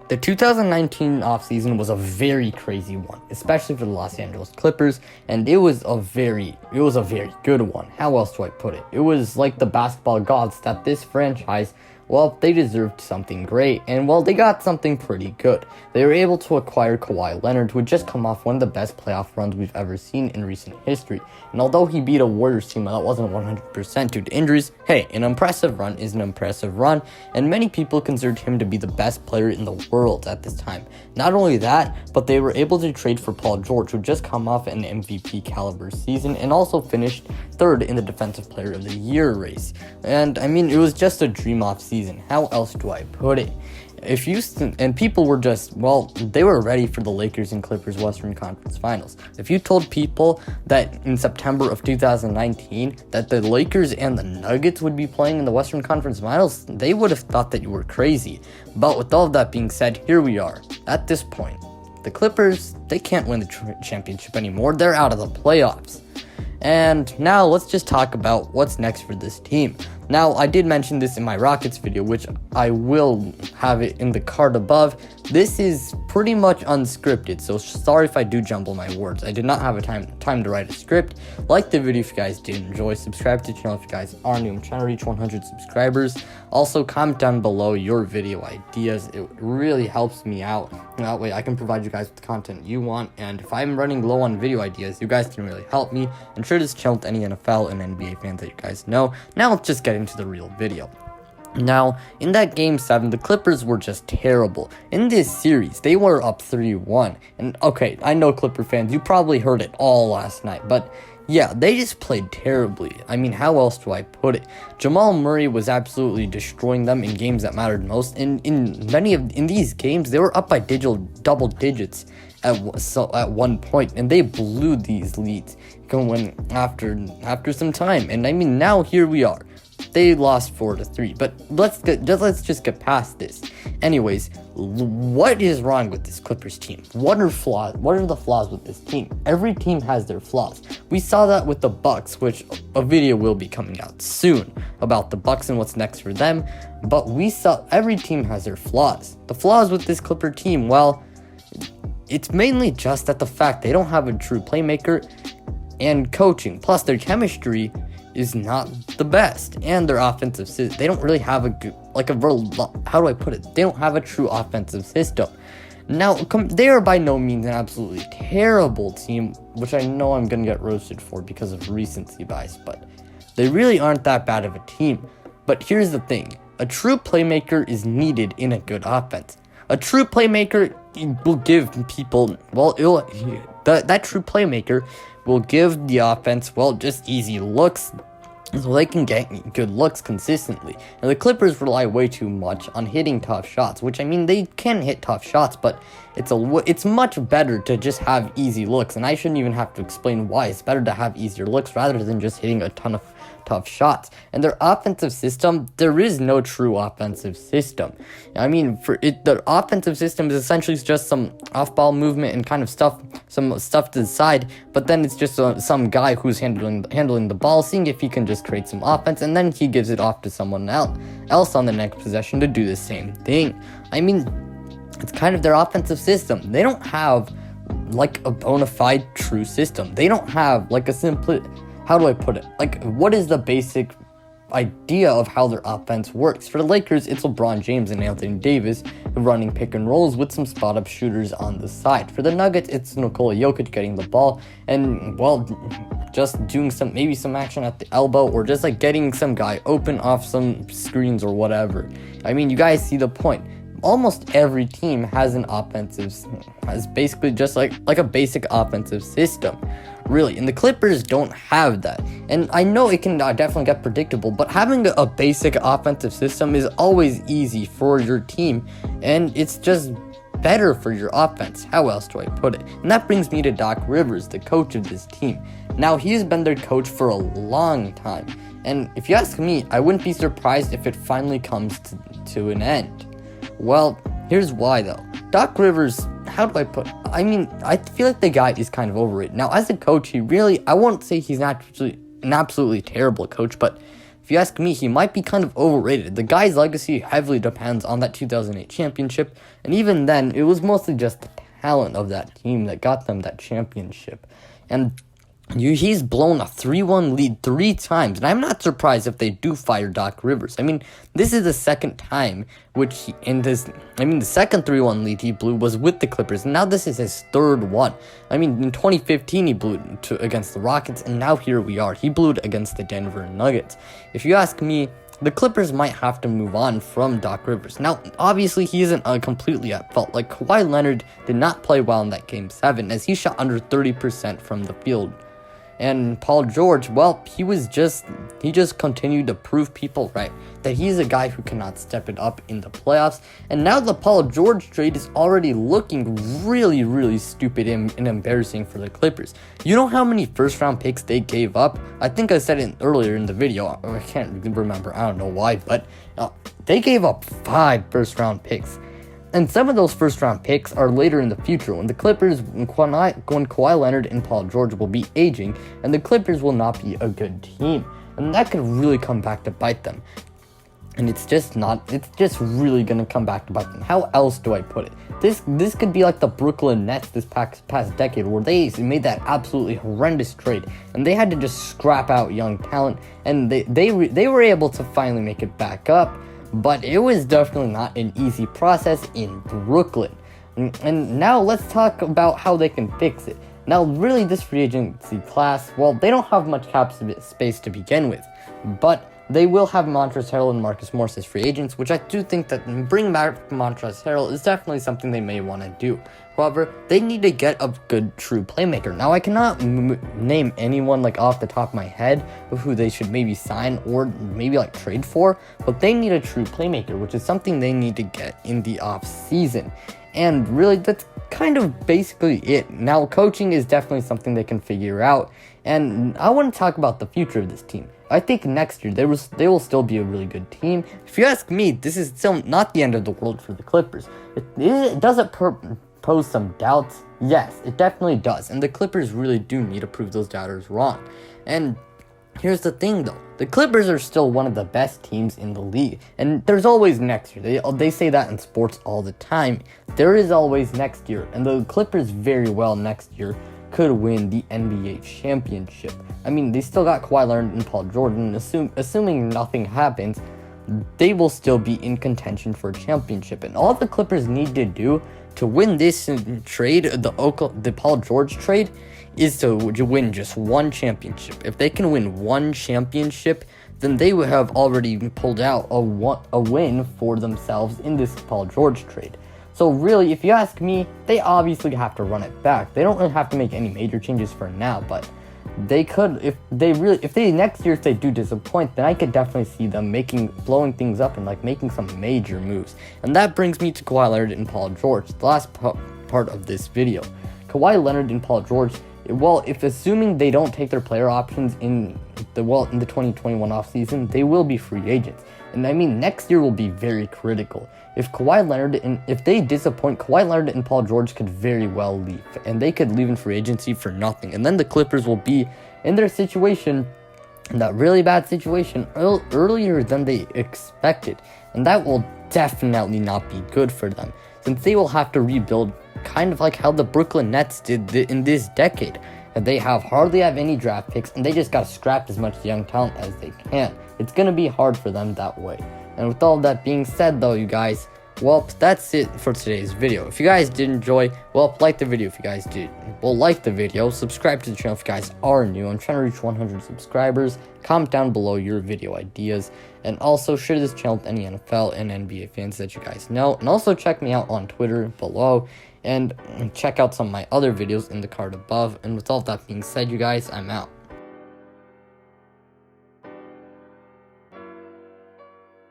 The 2019 offseason was a very crazy one, especially for the Los Angeles Clippers, and it was a very good one. How else do I put it? It was like the basketball gods that this franchise, well, they deserved something great, and well, they got something pretty good. They were able to acquire Kawhi Leonard, who had just come off one of the best playoff runs we've ever seen in recent history. And although he beat a Warriors team that wasn't 100% due to injuries, hey, an impressive run is an impressive run, and many people considered him to be the best player in the world at this time. Not only that, but they were able to trade for Paul George, who just come off an MVP caliber season, and also finished third in the Defensive Player of the Year race. And I mean, it was just a dream off season. How else do I put it? And people were just, well, they were ready for the Lakers and Clippers Western Conference Finals. If you told people that in September of 2019 that the Lakers and the Nuggets would be playing in the Western Conference Finals, they would have thought that you were crazy. But with all of that being said, here we are. At this point, the Clippers, they can't win the championship anymore. They're out of the playoffs. And now let's just talk about what's next for this team. Now, I did mention this in my Rockets video, which I will have it in the card above. This is pretty much unscripted, so sorry if I do jumble my words. I did not have a time to write a script. Like the video if you guys did enjoy. Subscribe to the channel if you guys are new. I'm trying to reach 100 subscribers. Also, comment down below your video ideas. It really helps me out. That way I can provide you guys with the content you want. And if I'm running low on video ideas, you guys can really help me. And share this channel with any NFL and NBA fans that you guys know. Now let's just get into the real video. Now, in that Game 7, the Clippers were just terrible. In this series, they were up 3-1. And okay, I know Clipper fans, you probably heard it all last night, but yeah, they just played terribly. I mean, how else do I put it? Jamal Murray was absolutely destroying them in games that mattered most. In these games, they were up by double digits at one point, and they blew these leads going after some time. And I mean, now here we are. They lost 4-3, but let's just get past this. Anyways, what is wrong with this Clippers team? What are the flaws with this team? Every team has their flaws. We saw that with the Bucks, which a video will be coming out soon about the Bucks and what's next for them. But we saw every team has their flaws. The flaws with this Clipper team, well, it's mainly just that the fact they don't have a true playmaker and coaching. Plus, their chemistry is not the best, and their offensive system, they don't really have how do I put it? They don't have a true offensive system. Now, they are by no means an absolutely terrible team, which I know I'm gonna get roasted for because of recency bias, but they really aren't that bad of a team. But here's the thing: a true playmaker is needed in a good offense. A true playmaker will give people, well, that true playmaker will give the offense, well, just easy looks, so they can get good looks consistently. And the Clippers rely way too much on hitting tough shots, which, I mean, they can hit tough shots, but it's much better to just have easy looks. And I shouldn't even have to explain why. It's better to have easier looks rather than just hitting a ton of tough shots. And their offensive system, there is no true offensive system. I mean, the offensive system is essentially just some off-ball movement and kind of some stuff to the side, but then it's just some guy who's handling the ball, seeing if he can just create some offense, and then he gives it off to someone else on the next possession to do the same thing. I mean, it's kind of their offensive system. They don't have like a bona fide true system. They don't have like a simple, how do I put it? Like, what is the basic idea of how their offense works? For the Lakers, it's LeBron James and Anthony Davis running pick and rolls with some spot up shooters on the side. For the Nuggets, it's Nikola Jokic getting the ball and, well, just doing some action at the elbow, or just like getting some guy open off some screens or whatever. I mean, you guys see the point. Almost every team has basically just like a basic offensive system, really, and the Clippers don't have that. And I know it can definitely get predictable, but having a basic offensive system is always easy for your team, and it's just better for your offense. How else do I put it? And that brings me to Doc Rivers, the coach of this team. Now, he's been their coach for a long time, and if you ask me, I wouldn't be surprised if it finally comes to an end. Well, here's why though. Doc Rivers, how do I put it? I mean, I feel like the guy is kind of overrated. Now, as a coach, I won't say he's an absolutely terrible coach, but if you ask me, he might be kind of overrated. The guy's legacy heavily depends on that 2008 championship, and even then, it was mostly just the talent of that team that got them that championship. And he's blown a 3-1 lead 3 times, and I'm not surprised if they do fire Doc Rivers. I mean, this is the second time the second 3-1 lead he blew was with the Clippers, and now this is his third one. I mean, in 2015 he blew it against the Rockets, and now here we are. He blew it against the Denver Nuggets. If you ask me, the Clippers might have to move on from Doc Rivers. Now, obviously, he isn't completely at fault. Like, Kawhi Leonard did not play well in that Game 7, as he shot under 30% from the field. And Paul George, well, he just continued to prove people right, that he's a guy who cannot step it up in the playoffs. And now the Paul George trade is already looking really, really stupid and embarrassing for the Clippers. You know how many first-round picks they gave up? I think I said it earlier in the video. I can't remember. I don't know why, but they gave up 5 first-round picks. And some of those first-round picks are later in the future, when the Clippers, when Kawhi Leonard and Paul George will be aging, and the Clippers will not be a good team. And that could really come back to bite them. And it's just really going to come back to bite them. How else do I put it? This could be like the Brooklyn Nets this past decade, where they made that absolutely horrendous trade, and they had to just scrap out young talent, and they were able to finally make it back up. But it was definitely not an easy process in Brooklyn. And now let's talk about how they can fix it. Now, really, this free agency class, well, they don't have much cap space to begin with. But they will have Montrezl Harrell and Marcus Morris as free agents, which I do think that bringing back Montrezl Harrell is definitely something they may want to do. However, they need to get a good, true playmaker. Now, I cannot name anyone like off the top of my head of who they should maybe sign or maybe like trade for, but they need a true playmaker, which is something they need to get in the off season. And really, that's kind of basically it. Now, coaching is definitely something they can figure out, and I want to talk about the future of this team. I think next year they will still be a really good team. If you ask me, this is still not the end of the world for the Clippers. Does it pose some doubts? Yes, it definitely does, and the Clippers really do need to prove those doubters wrong. And here's the thing, though. The Clippers are still one of the best teams in the league, and there's always next year. They say that in sports all the time. There is always next year, and the Clippers very well next year could win the NBA championship. I mean, they still got Kawhi Leonard and Paul George, and assuming nothing happens, they will still be in contention for a championship. And all the Clippers need to do to win this trade, the Paul George trade, is to win just one championship. If they can win one championship, then they would have already pulled out a win for themselves in this Paul George trade. So really, if you ask me, they obviously have to run it back. They don't really have to make any major changes for now, but they could, if they next year, if they do disappoint, then I could definitely see them blowing things up and like making some major moves. And that brings me to Kawhi Leonard and Paul George, the last part of this video. Kawhi Leonard and Paul George, well, if assuming they don't take their player options in the 2021 offseason, they will be free agents. And I mean, next year will be very critical. If they disappoint, Kawhi Leonard and Paul George could very well leave, and they could leave in free agency for nothing. And then the Clippers will be in their situation, in that really bad situation, earlier than they expected. And that will definitely not be good for them, since they will have to rebuild kind of like how the Brooklyn Nets did in this decade. And they hardly have any draft picks, and they just got to scrap as much young talent as they can. It's going to be hard for them that way. And with all that being said, though, you guys, well, that's it for today's video. If you guys did enjoy, well, like the video if you guys did. Well, like the video, subscribe to the channel if you guys are new. I'm trying to reach 100 subscribers. Comment down below your video ideas. And also share this channel with any NFL and NBA fans that you guys know. And also check me out on Twitter below. And check out some of my other videos in the card above. And with all that being said, you guys, I'm out.